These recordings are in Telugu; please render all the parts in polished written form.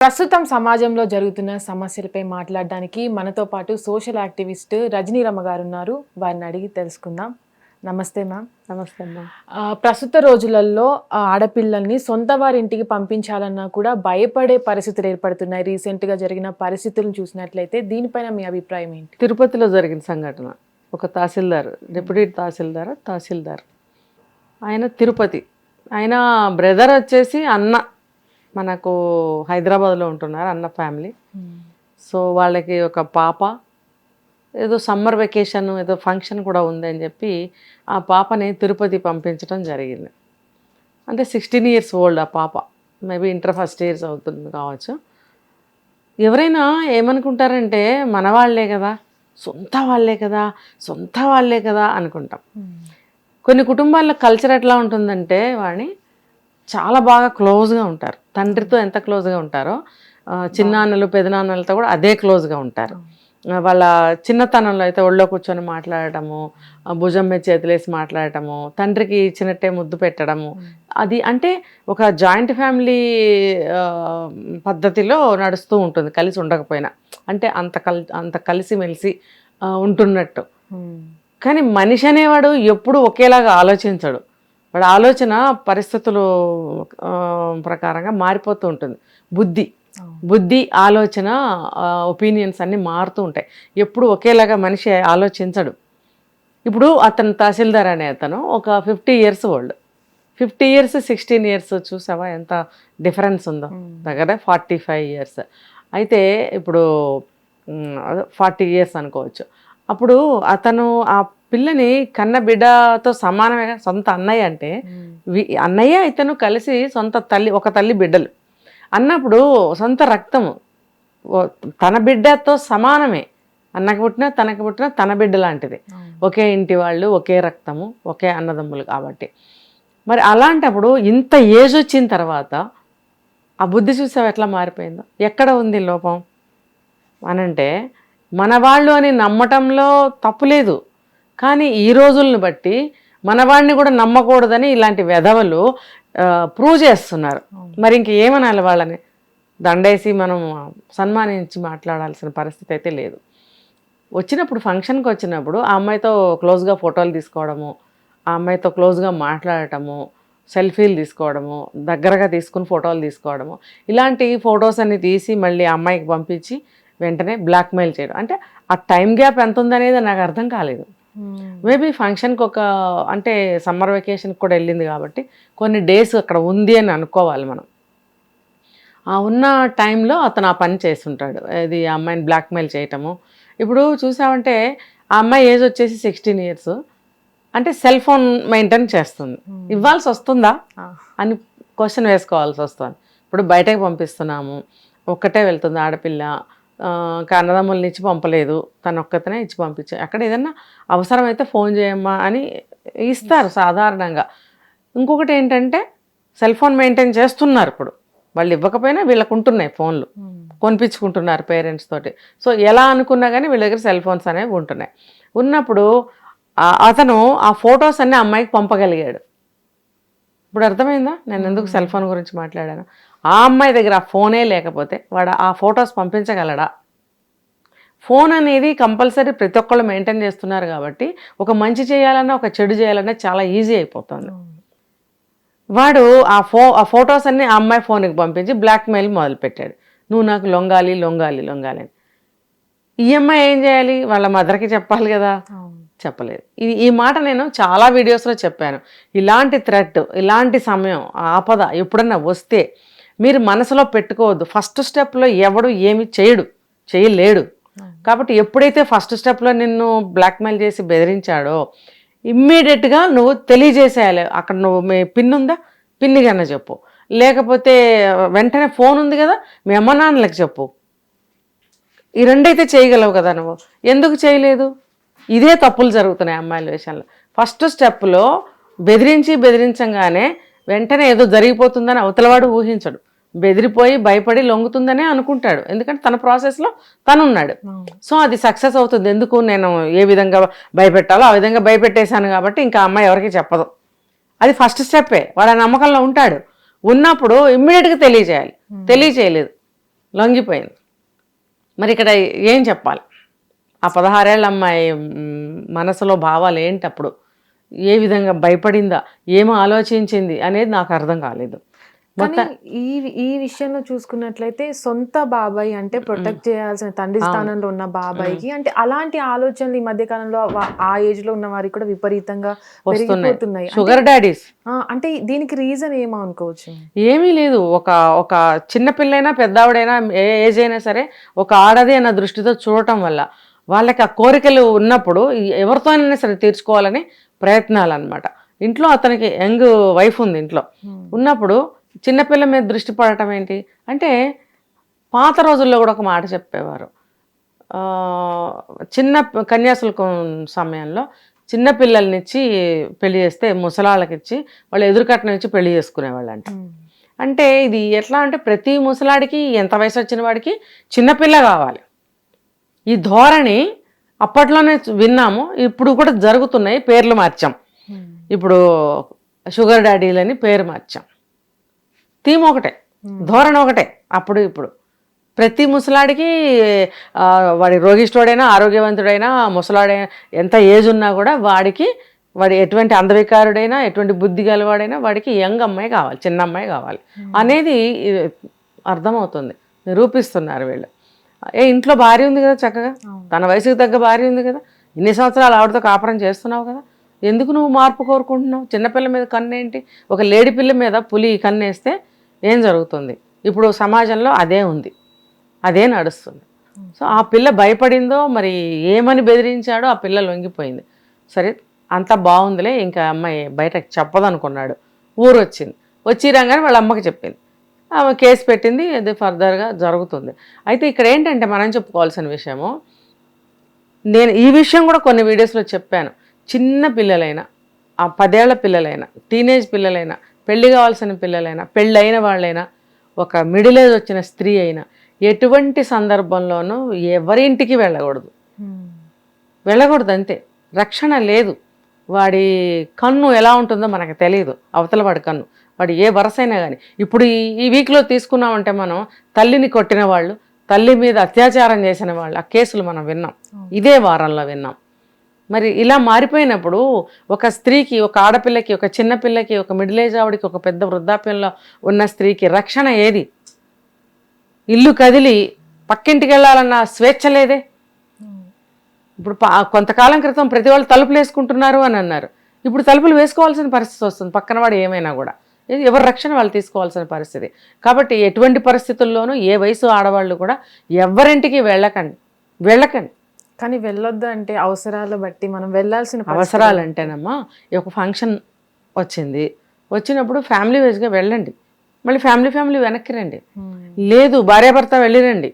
ప్రస్తుతం సమాజంలో జరుగుతున్న సమస్యలపై మాట్లాడడానికి మనతో పాటు సోషల్ యాక్టివిస్ట్ రజనీరమ్మ గారు ఉన్నారు. వారిని అడిగి తెలుసుకుందాం. నమస్తే మ్యామ్. నమస్తే అమ్మా. ప్రస్తుత రోజులలో ఆడపిల్లల్ని సొంత వారి ఇంటికి పంపించాలన్నా కూడా భయపడే పరిస్థితులు ఏర్పడుతున్నాయి. రీసెంట్గా జరిగిన పరిస్థితులను చూసినట్లయితే దీనిపైన మీ అభిప్రాయం ఏంటి? తిరుపతిలో జరిగిన సంఘటన, ఒక తహసీల్దార్, డిప్యూటీ తహసీల్దార్ ఆయన తిరుపతి, ఆయన బ్రదర్ వచ్చేసి అన్న, మనకు హైదరాబాద్లో ఉంటున్నారు అన్న ఫ్యామిలీ. సో వాళ్ళకి ఒక పాప, ఏదో సమ్మర్ వెకేషన్ ఏదో ఫంక్షన్ కూడా ఉందని చెప్పి ఆ పాపని తిరుపతి పంపించడం జరిగింది. అంటే 16 years ఓల్డ్ ఆ పాప, మేబీ ఇంటర్ ఫస్ట్ ఇయర్స్ అవుతుంది కావచ్చు. ఎవరైనా ఏమనుకుంటారంటే మన వాళ్ళే కదా, సొంత వాళ్ళే కదా అనుకుంటాం. కొన్ని కుటుంబాల్లో కల్చర్ ఎట్లా ఉంటుందంటే వాడిని చాలా బాగా క్లోజ్గా ఉంటారు. తండ్రితో ఎంత క్లోజ్గా ఉంటారో చిన్నాన్నలు పెదనాన్నలతో కూడా అదే క్లోజ్గా ఉంటారు. వాళ్ళ చిన్నతనంలో అయితే ఒళ్ళో కూర్చొని మాట్లాడటము, భుజం మీద చేతులేసి మాట్లాడటము, తండ్రికి ఇచ్చినట్టే ముద్దు పెట్టడము, అది అంటే ఒక జాయింట్ ఫ్యామిలీ పద్ధతిలో నడుస్తూ ఉంటుంది, కలిసి ఉండకపోయినా. అంటే అంత కలిసిమెలిసి ఉంటున్నట్టు. కానీ మనిషి అనేవాడు ఎప్పుడు ఒకేలాగా ఆలోచించడు. వాడు ఆలోచన పరిస్థితులు ప్రకారంగా మారిపోతూ ఉంటుంది. బుద్ధి ఆలోచన ఒపీనియన్స్ అన్నీ మారుతూ ఉంటాయి. ఎప్పుడు ఒకేలాగా మనిషి ఆలోచించడు. ఇప్పుడు అతను తహసీల్దార్ అనే అతను ఒక 50 years ఓల్డ్, 50 years 16 years చూసావా ఎంత డిఫరెన్స్ ఉందో, దగ్గర 45 years. అయితే ఇప్పుడు 40 years అనుకోవచ్చు. అప్పుడు అతను ఆ పిల్లని కన్న బిడ్డతో సమానమే, సొంత అన్నయ్య అంటే అన్నయ్య ఇతను కలిసి సొంత తల్లి, ఒక తల్లి బిడ్డలు అన్నప్పుడు సొంత రక్తము, తన బిడ్డతో సమానమే. అన్నకు పుట్టిన తనకు పుట్టిన తన బిడ్డ లాంటిది, ఒకే ఇంటి వాళ్ళు, ఒకే రక్తము, ఒకే అన్నదమ్ములు కాబట్టి. మరి అలాంటప్పుడు ఇంత ఏజ్ వచ్చిన తర్వాత ఆ బుద్ధి చూసావు ఎట్లా మారిపోయిందో. ఎక్కడ ఉంది లోపం అనంటే, మన వాళ్ళు అని నమ్మటంలో తప్పులేదు, కానీ ఈ రోజులను బట్టి మనవాడిని కూడా నమ్మకూడదని ఇలాంటి వెధవలు ప్రూవ్ చేస్తున్నారు. మరి ఇంకేమనాలి, వాళ్ళని దండేసి మనం సన్మానించి మాట్లాడాల్సిన పరిస్థితి అయితే లేదు. వచ్చినప్పుడు ఫంక్షన్కి వచ్చినప్పుడు ఆ అమ్మాయితో క్లోజ్గా ఫోటోలు తీసుకోవడము, ఆ అమ్మాయితో క్లోజ్గా మాట్లాడటము, సెల్ఫీలు తీసుకోవడము, దగ్గరగా తీసుకుని ఫోటోలు తీసుకోవడము, ఇలాంటి ఫొటోస్ అన్ని తీసి మళ్ళీ ఆ అమ్మాయికి పంపించి వెంటనే బ్లాక్మెయిల్ చేయడం. అంటే ఆ టైం గ్యాప్ ఎంత ఉందనేది నాకు అర్థం కాలేదు. మేబీ ఫంక్షన్కి ఒక, అంటే సమ్మర్ వెకేషన్కి కూడా వెళ్ళింది కాబట్టి కొన్ని డేస్ అక్కడ ఉంది అని అనుకోవాలి మనం. ఆ ఉన్న టైంలో అతను ఆ పని చేస్తుంటాడు, ఇది ఆ అమ్మాయిని బ్లాక్మెయిల్ చేయటము. ఇప్పుడు చూసామంటే ఆ అమ్మాయి ఏజ్ వచ్చేసి 16 years, అంటే సెల్ ఫోన్ మెయింటైన్ చేస్తుంది. ఇవ్వాల్సి వస్తుందా అని క్వశ్చన్ వేసుకోవాల్సి వస్తుంది. ఇప్పుడు బయటకు పంపిస్తున్నాము, ఒక్కటే వెళ్తుంది ఆడపిల్ల, అన్నదమ్ముల్ని ఇచ్చి పంపలేదు, తను ఒక్కతనే ఇచ్చి పంపించారు. అక్కడ ఏదన్నా అవసరమైతే ఫోన్ చేయమ్మా అని ఇస్తారు సాధారణంగా. ఇంకొకటి ఏంటంటే సెల్ ఫోన్ మెయింటైన్ చేస్తున్నారు. ఇప్పుడు వాళ్ళు ఇవ్వకపోయినా వీళ్ళకు ఉంటున్నాయి ఫోన్లు, కొనిపించుకుంటున్నారు పేరెంట్స్ తోటి. సో ఎలా అనుకున్నా కానీ వీళ్ళ దగ్గర సెల్ ఫోన్స్ అనేవి ఉంటున్నాయి. ఉన్నప్పుడు అతను ఆ ఫొటోస్ అన్నీ అమ్మాయికి పంపగలిగాడు. ఇప్పుడు అర్థమైందా నేను ఎందుకు సెల్ ఫోన్ గురించి మాట్లాడాను? ఆ అమ్మాయి దగ్గర ఆ ఫోనే లేకపోతే వాడు ఆ ఫొటోస్ పంపించగలడా? ఫోన్ అనేది కంపల్సరీ ప్రతి ఒక్కళ్ళు మెయింటైన్ చేస్తున్నారు కాబట్టి ఒక మంచి చేయాలన్నా ఒక చెడు చేయాలన్నా చాలా ఈజీ అయిపోతుంది. వాడు ఆ ఫొటోస్ అన్నీ ఆ అమ్మాయి ఫోన్కి పంపించి బ్లాక్మెయిల్ మొదలుపెట్టాడు. నువ్వు నాకు లొంగాలి అని. ఈ అమ్మాయి ఏం చేయాలి? వాళ్ళ మదర్కి చెప్పాలి కదా, చెప్పలేదు. ఈ మాట నేను చాలా వీడియోస్లో చెప్పాను. ఇలాంటి థ్రెట్, ఇలాంటి సమయం, ఆపద ఎప్పుడన్నా వస్తే మీరు మనసులో పెట్టుకోవద్దు. ఫస్ట్ స్టెప్లో ఎవడు ఏమి చేయలేడు. కాబట్టి ఎప్పుడైతే ఫస్ట్ స్టెప్లో నిన్ను బ్లాక్మెయిల్ చేసి బెదిరించాడో ఇమ్మీడియట్గా నువ్వు తెలియజేసేయాలి. అక్కడ నువ్వు మీ పిన్ ఉందా, పిన్ని కన్నా చెప్పు, లేకపోతే వెంటనే ఫోన్ ఉంది కదా మీ అమ్మ నాన్నలకు చెప్పు. ఈ రెండైతే చేయగలవు కదా, నువ్వు ఎందుకు చేయలేదు? ఇదే తప్పులు జరుగుతున్నాయి అమ్మాయిల విషయంలో. ఫస్ట్ స్టెప్లో బెదిరించంగానే వెంటనే ఏదో జరిగిపోతుందని అవతలవాడు ఊహించడు. బెదిరిపోయి భయపడి లొంగుతుందనే అనుకుంటాడు, ఎందుకంటే తన ప్రాసెస్లో తనున్నాడు. సో అది సక్సెస్ అవుతుంది. ఎందుకు, నేను ఏ విధంగా భయపెట్టాలో ఆ విధంగా భయపెట్టేశాను కాబట్టి ఇంకా అమ్మాయి ఎవరికి చెప్పదు. అది ఫస్ట్ స్టెప్పే. వాడు ఆ నమ్మకంలో ఉంటాడు. ఉన్నప్పుడు ఇమ్మీడియట్గా తెలియజేయాలి. తెలియజేయలేదు. లొంగిపోయింది. మరి ఇక్కడ ఏం చెప్పాలి? ఆ 16 ఏళ్ళ అమ్మాయి మనసులో భావాలు ఏంటి అప్పుడు, ఏ విధంగా భయపడిందా, ఏమో ఆలోచించింది అనేది నాకు అర్థం కాలేదు. కానీ ఈ విషయంలో చూసుకున్నట్లయితే సొంత బాబాయ్ అంటే ప్రొటెక్ట్ చేయాల్సిన తండ్రి స్థానంలో ఉన్న బాబాయ్కి అంటే అలాంటి ఆలోచనలు ఈ మధ్య కాలంలో ఆ ఏజ్ లో ఉన్న వారికి కూడా విపరీతంగా పెరిగిపోతున్నాయి. షుగర్ డాడీస్ అంటే దీనికి రీజన్ ఏమో అనుకోవచ్చు? ఏమీ లేదు. ఒక చిన్న పిల్లైనా పెద్దావిడైనా ఏ ఏజ్ అయినా సరే ఒక ఆడది అన్న దృష్టితో చూడటం వల్ల వాళ్ళకి ఆ కోరికలు ఉన్నప్పుడు ఎవరితోనైనా సరే తీర్చుకోవాలని ప్రయత్నాలు అనమాట. ఇంట్లో అతనికి యంగ్ వైఫ్ ఉంది, ఇంట్లో ఉన్నప్పుడు చిన్నపిల్ల మీద దృష్టి పడటం ఏంటి అంటే, పాత రోజుల్లో కూడా ఒక మాట చెప్పేవారు. చిన్న కన్యాశుల్కం సమయంలో చిన్నపిల్లల్నిచ్చి పెళ్లి చేస్తే ముసలాళ్ళకి ఇచ్చి వాళ్ళు ఎదురుకట్నం ఇచ్చి పెళ్లి చేసుకునేవాళ్ళు అంట. అంటే ఇది ఎట్లా అంటే ప్రతి ముసలాడికి ఎంత వయసు వచ్చిన వాడికి చిన్నపిల్ల కావాలి. ఈ ధోరణి అప్పట్లోనే విన్నాము, ఇప్పుడు కూడా జరుగుతున్నాయి. పేర్లు మార్చాం, ఇప్పుడు షుగర్ డాడీలని పేరు మార్చాం. థీమ్ ఒకటే, ధోరణి ఒకటే. అప్పుడు ఇప్పుడు ప్రతి ముసలాడికి వాడి రోగిష్ఠుడైనా ఆరోగ్యవంతుడైనా ముసలాడైనా ఎంత ఏజ్ ఉన్నా కూడా వాడి ఎటువంటి అందవికారుడైనా ఎటువంటి బుద్ధి గలవాడైనా వాడికి యంగ్ అమ్మాయి కావాలి, చిన్న అమ్మాయి కావాలి అనేది అర్థమవుతుంది, నిరూపిస్తున్నారు వీళ్ళు. ఇంట్లో భార్య ఉంది కదా, చక్కగా తన వయసుకు తగ్గ భార్య ఉంది కదా, ఇన్ని సంవత్సరాలు ఆవిడతో కాపురం చేస్తున్నావు కదా, ఎందుకు నువ్వు మార్పు కోరుకుంటున్నావు? చిన్నపిల్ల మీద కన్నేంటి? ఒక లేడి పిల్ల మీద పులి కన్నేస్తే ఏం జరుగుతుంది? ఇప్పుడు సమాజంలో అదే ఉంది, అదే నడుస్తుంది. సో ఆ పిల్ల భయపడిందో మరి ఏమని బెదిరించాడో ఆ పిల్ల లొంగిపోయింది. సరే అంతా బాగుందిలే, ఇంకా అమ్మాయి బయటకు చెప్పదనుకున్నాడు. ఊరు వచ్చి రాగానే వాళ్ళ అమ్మకి చెప్పింది, ఆమె కేసు పెట్టింది, అది ఫర్దర్గా జరుగుతుంది. అయితే ఇక్కడ ఏంటంటే మనం చెప్పుకోవాల్సిన విషయము, నేను ఈ విషయం కూడా కొన్ని వీడియోస్లో చెప్పాను. చిన్న పిల్లలైనా, ఆ 10 ఏళ్ల పిల్లలైనా, టీనేజ్ పిల్లలైనా, పెళ్లి కావాల్సిన పిల్లలైనా, పెళ్ళైన వాళ్ళైనా, ఒక మిడిల్ ఏజ్ వచ్చిన స్త్రీ అయినా ఎటువంటి సందర్భంలోనూ ఎవరింటికి వెళ్ళకూడదు అంతే. రక్షణ లేదు. వాడి కన్ను ఎలా ఉంటుందో మనకు తెలియదు, అవతల వాడి కన్ను, వాడు ఏ వరసైనా కానీ. ఇప్పుడు ఈ వీక్లో తీసుకున్నామంటే మనం తల్లిని కొట్టిన వాళ్ళు, తల్లి మీద అత్యాచారం చేసిన వాళ్ళు, ఆ కేసులు మనం విన్నాం, ఇదే వారంలో విన్నాం. మరి ఇలా మారిపోయినప్పుడు ఒక స్త్రీకి, ఒక ఆడపిల్లకి, ఒక చిన్నపిల్లకి, ఒక మిడిల్ ఏజ్ ఆవిడికి, ఒక పెద్ద వృద్ధాప్యంలో ఉన్న స్త్రీకి రక్షణ ఏది? ఇల్లు కదిలి పక్కింటికి వెళ్ళాలన్న స్వేచ్ఛ లేదే. ఇప్పుడు కొంతకాలం క్రితం ప్రతి వాళ్ళు తలుపులు వేసుకుంటున్నారు అని అన్నారు, ఇప్పుడు తలుపులు వేసుకోవాల్సిన పరిస్థితి వస్తుంది, పక్కన వాడు ఏమైనా కూడా. ఎవరి రక్షణ వాళ్ళు తీసుకోవాల్సిన పరిస్థితి. కాబట్టి ఎటువంటి పరిస్థితుల్లోనూ ఏ వయసు ఆడవాళ్ళు కూడా ఎవరింటికి వెళ్ళకండి. కానీ వెళ్ళొద్దు అంటే అవసరాలు బట్టి మనం వెళ్ళాల్సిన అవసరాలు అంటేనమ్మా, ఒక ఫంక్షన్ వచ్చినప్పుడు ఫ్యామిలీ వైజ్గా వెళ్ళండి, మళ్ళీ ఫ్యామిలీ వెనక్కి రండి. లేదు భార్యాభర్త వెళ్ళిరండి,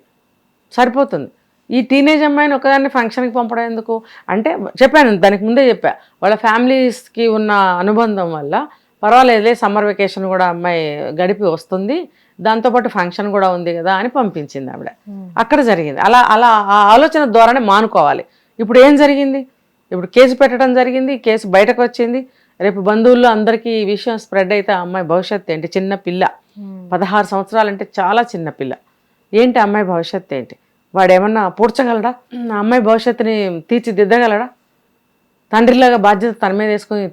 సరిపోతుంది. ఈ టీనేజ్ అమ్మాయిని ఒకదాన్ని ఫంక్షన్కి పంపడం ఎందుకు అంటే, చెప్పాను దానికి ముందే చెప్పా, వాళ్ళ ఫ్యామిలీస్కి ఉన్న అనుబంధం వల్ల పర్వాలేదులే, సమ్మర్ వెకేషన్ కూడా అమ్మాయి గడిపి వస్తుంది, దాంతోపాటు ఫంక్షన్ కూడా ఉంది కదా అని పంపించింది ఆవిడ. అక్కడ జరిగింది అలా ఆ ఆలోచన ద్వారానే మానుకోవాలి. ఇప్పుడు ఏం జరిగింది? ఇప్పుడు కేసు పెట్టడం జరిగింది, కేసు బయటకు వచ్చింది. రేపు బంధువుల్లో అందరికీ ఈ విషయం స్ప్రెడ్ అయితే అమ్మాయి భవిష్యత్తు ఏంటి? చిన్న పిల్ల, 16 సంవత్సరాలు అంటే చాలా చిన్న పిల్ల. ఏంటి అమ్మాయి భవిష్యత్తు ఏంటి? వాడు ఏమన్నా పూడ్చగలడా? అమ్మాయి భవిష్యత్తుని తీర్చిదిద్దగలడా? తండ్రిలాగా బాధ్యత తన మీద వేసుకొని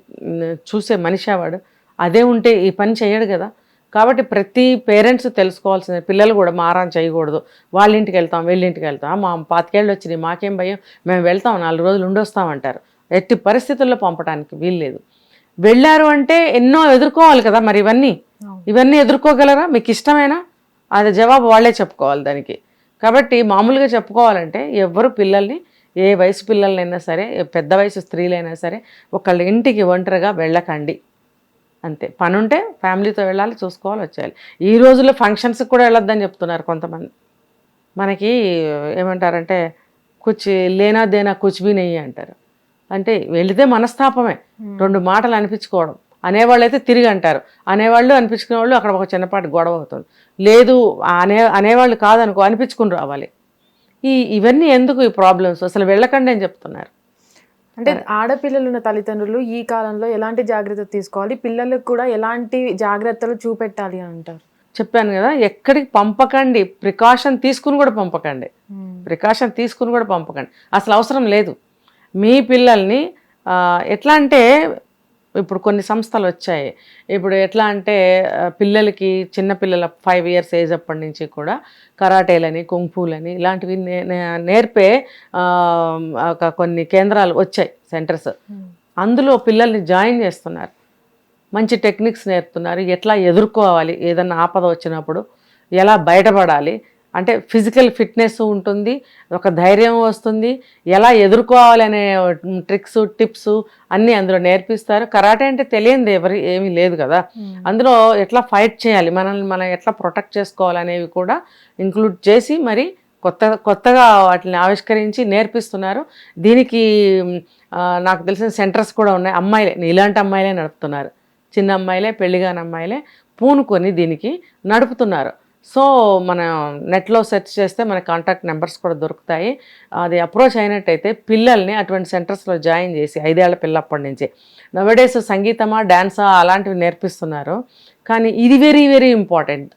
చూసే మనిషి వాడు. అదే ఉంటే ఈ పని చేయడు కదా. కాబట్టి ప్రతి పేరెంట్స్ తెలుసుకోవాల్సింది, పిల్లలు కూడా మారాన్ చేయకూడదు. వాళ్ళ ఇంటికి వెళ్తాం, వీళ్ళింటికి వెళ్తాం, మా 25 ఏళ్ళు వచ్చినాయి, మాకేం భయం, మేము వెళ్తాం, 4 రోజులు ఉండొస్తామంటారు. ఎట్టి పరిస్థితుల్లో పంపడానికి వీల్లేదు. వెళ్ళారు అంటే ఎన్నో ఎదుర్కోవాలి కదా. మరి ఇవన్నీ ఎదుర్కోగలరా? మీకు ఇష్టమేనా? అది జవాబు వాళ్ళే చెప్పుకోవాలి దానికి. కాబట్టి మామూలుగా చెప్పుకోవాలంటే ఎవ్వరు పిల్లల్ని, ఏ వయసు పిల్లలైనా సరే, పెద్ద వయసు స్త్రీలైనా సరే, ఒకళ్ళ ఇంటికి ఒంటరిగా వెళ్ళకండి అంతే. పని ఉంటే ఫ్యామిలీతో వెళ్ళాలి, చూసుకోవాలి, వచ్చేయాలి. ఈ రోజుల్లో ఫంక్షన్స్కి కూడా వెళ్ళొద్దని చెప్తున్నారు కొంతమంది. మనకి ఏమంటారంటే లేనా దేనా కుచ్బీ నెయ్యి అంటారు. అంటే వెళితే మనస్తాపమే, 2 మాటలు అనిపించుకోవడం. అనేవాళ్ళు అయితే తిరిగి అంటారు, అనేవాళ్ళు అనిపించుకునే వాళ్ళు అక్కడ ఒక చిన్నపాటి గొడవ అవుతుంది. లేదు అనేవాళ్ళు కాదనుకో, అనిపించుకుని రావాలి. ఇవన్నీ ఎందుకు ఈ ప్రాబ్లమ్స్? అసలు వెళ్ళకండి అని చెప్తున్నారు. అంటే ఆడపిల్లలు ఉన్న తల్లిదండ్రులు ఈ కాలంలో ఎలాంటి జాగ్రత్తలు తీసుకోవాలి, పిల్లలకు కూడా ఎలాంటి జాగ్రత్తలు చూపెట్టాలి అని అంటారు? చెప్పాను కదా, ఎక్కడికి పంపకండి, ప్రికాషన్ తీసుకుని కూడా పంపకండి, ప్రికాషన్ తీసుకుని కూడా పంపకండి, అసలు అవసరం లేదు. మీ పిల్లల్ని ఎట్లా అంటే ఇప్పుడు కొన్ని సంస్థలు వచ్చాయి, ఇప్పుడు ఎట్లా అంటే పిల్లలకి చిన్నపిల్లల 5 years ఏజ్ అప్పటి నుంచి కూడా కరాటేలని కుంఫూలని ఇలాంటివి నేర్పే కొన్ని కేంద్రాలు వచ్చాయి, సెంటర్స్. అందులో పిల్లల్ని జాయిన్ చేస్తున్నారు, మంచి టెక్నిక్స్ నేర్పుతున్నారు, ఎట్లా ఎదుర్కోవాలి, ఏదన్నా ఆపద వచ్చినప్పుడు ఎలా బయటపడాలి, అంటే ఫిజికల్ ఫిట్నెస్ ఉంటుంది, ఒక ధైర్యం వస్తుంది, ఎలా ఎదుర్కోవాలి అనే ట్రిక్స్ టిప్స్ అన్నీ అందులో నేర్పిస్తారు. కరాటే అంటే తెలియంది ఏమీ లేదు కదా, అందులో ఎట్లా ఫైట్ చేయాలి, మనల్ని మనం ఎట్లా ప్రొటెక్ట్ చేసుకోవాలి అనేవి కూడా ఇంక్లూడ్ చేసి మరి కొత్తగా వాటిని ఆవిష్కరించి నేర్పిస్తున్నారు. దీనికి నాకు తెలిసిన సెంటర్స్ కూడా ఉన్నాయి, అమ్మాయిలే, ఇలాంటి అమ్మాయిలే నడుపుతున్నారు, చిన్న అమ్మాయిలే, పెళ్లిగాని అమ్మాయిలే పూనుకొని దీనికి నడుపుతున్నారు. సో మన నెట్లో సెర్చ్ చేస్తే మన కాంటాక్ట్ నెంబర్స్ కూడా దొరుకుతాయి. అది అప్రోచ్ అయినట్టయితే పిల్లల్ని అటువంటి సెంటర్స్లో జాయిన్ చేసి 5 ఏళ్ల పిల్లప్పటి నుంచి నవడేస్ సంగీతమా డ్యాన్సా అలాంటివి నేర్పిస్తున్నారు. కానీ ఇది వెరీ వెరీ ఇంపార్టెంట్,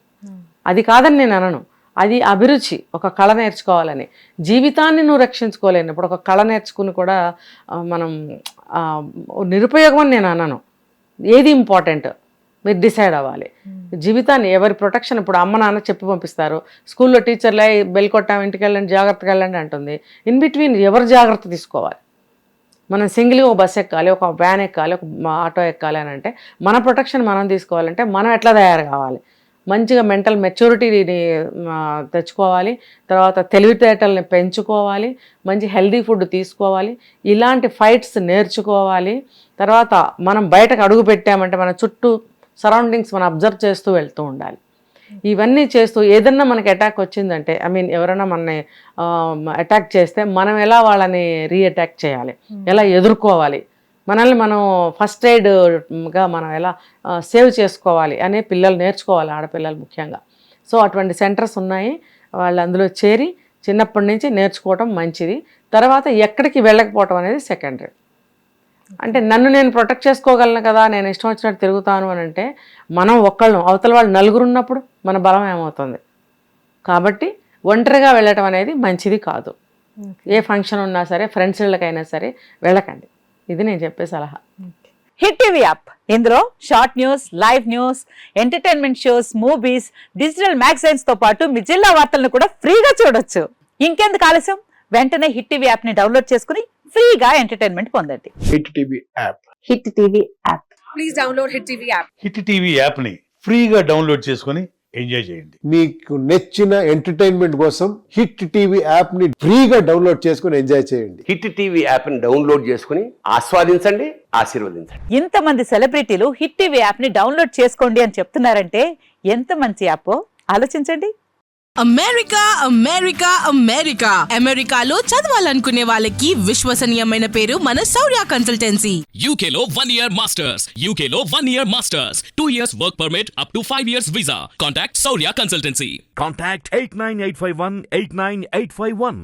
అది కాదని నేను అనను, అది అభిరుచి, ఒక కళ నేర్చుకోవాలని. జీవితాన్ని నువ్వు రక్షించుకోలేనప్పుడు ఒక కళ నేర్చుకుని కూడా మనం నిరుపయోగం అని నేను అనను. ఏది ఇంపార్టెంట్ మీరు డిసైడ్ అవ్వాలి. జీవితాన్ని ఎవరి ప్రొటెక్షన్, ఇప్పుడు అమ్మ నాన్న చెప్పి పంపిస్తారు, స్కూల్లో టీచర్లే బెల్ కొట్టాం ఇంటికి వెళ్ళండి జాగ్రత్తగా వెళ్ళండి అంటుంది. ఇన్ బిట్వీన్ ఎవరు జాగ్రత్త తీసుకోవాలి? మనం సింగిల్గా ఒక బస్ ఎక్కాలి, ఒక వ్యాన్ ఎక్కాలి, ఒక ఆటో ఎక్కాలి అని అంటే మన ప్రొటెక్షన్ మనం తీసుకోవాలంటే మనం ఎట్లా తయారు కావాలి? మంచిగా మెంటల్ మెచ్యూరిటీని తెచ్చుకోవాలి, తర్వాత తెలివితేటల్ని పెంచుకోవాలి, మంచి హెల్దీ ఫుడ్ తీసుకోవాలి, ఇలాంటి ఫైట్స్ నేర్చుకోవాలి. తర్వాత మనం బయటకు అడుగు పెట్టామంటే మన చుట్టూ సరౌండింగ్స్ మనం అబ్జర్వ్ చేస్తూ వెళ్తూ ఉండాలి. ఇవన్నీ చేస్తూ ఏదన్నా మనకి అటాక్ వచ్చిందంటే, ఎవరైనా మనని అటాక్ చేస్తే మనం ఎలా వాళ్ళని రీఅటాక్ చేయాలి, ఎలా ఎదుర్కోవాలి, మనల్ని మనం ఫస్ట్ ఎయిడ్గా మనం ఎలా సేవ్ చేసుకోవాలి అనే పిల్లలు నేర్చుకోవాలి, ఆడపిల్లలు ముఖ్యంగా. సో అటువంటి సెంటర్స్ ఉన్నాయి, వాళ్ళు అందులో చేరి చిన్నప్పటి నుంచి నేర్చుకోవటం మంచిది. తర్వాత ఎక్కడికి వెళ్ళకపోవటం అనేది సెకండరీ. అంటే నన్ను నేను ప్రొటెక్ట్ చేసుకోగలను కదా, నేను ఇష్టం వచ్చినట్టు తిరుగుతాను అని అంటే మనం ఒక్కళ్ళం, అవతల వాళ్ళు 4 ఉన్నప్పుడు మన బలం ఏమవుతుంది? కాబట్టి ఒంటరిగా వెళ్ళటం అనేది మంచిది కాదు. ఏ ఫంక్షన్ ఉన్నా సరే, ఫ్రెండ్స్ ఇళ్ళకైనా సరే వెళ్ళకండి, ఇది నేను చెప్పే సలహా. హిట్ టీవీ యాప్, ఇందులో short news, live news, entertainment shows, movies, digital magazines తో పాటు మీ జిల్లా వార్తలను కూడా ఫ్రీగా చూడొచ్చు. ఇంకెందుకు ఆలస్యం, వెంటనే హిట్ టీవీ యాప్ ని డౌన్లోడ్ చేసుకుని ఫ్రీగా ఎంటర్టైన్మెంట్ పొందండి. Hit TV app. Hit TV app. Please download hit TV app. Hit TV app ని ఫ్రీగా డౌన్లోడ్ చేసుకొని ఎంజాయ్ చేయండి. మీకు నచ్చిన ఎంటర్టైన్మెంట్ కోసం హిట్ టీవీ యాప్ ని ఫ్రీగా డౌన్లోడ్ చేసుకొని ఎంజాయ్ చేయండి. హిట్ టీవీ యాప్ ని డౌన్లోడ్ చేసుకుని ఆస్వాదించండి, ఆశీర్వదించండి. ఇంతమంది సెలబ్రిటీలు హిట్ టీవీ యాప్ ని డౌన్లోడ్ చేసుకోండి అని చెప్తున్నారంటే ఎంత మంచి యాప్ ఆలోచించండి. అమెరికా అమెరికా అమెరికా అమెరికాలో చదవాలనుకునే వాళ్ళకి విశ్వసనీయమైన పేరు మన శౌర్య కన్సల్టెన్సీ. UK లో 1 year masters, UK లో 1 year masters, 2 years work permit up to 5 years visa. Contact Saurya Consultancy. Contact 89851 89851.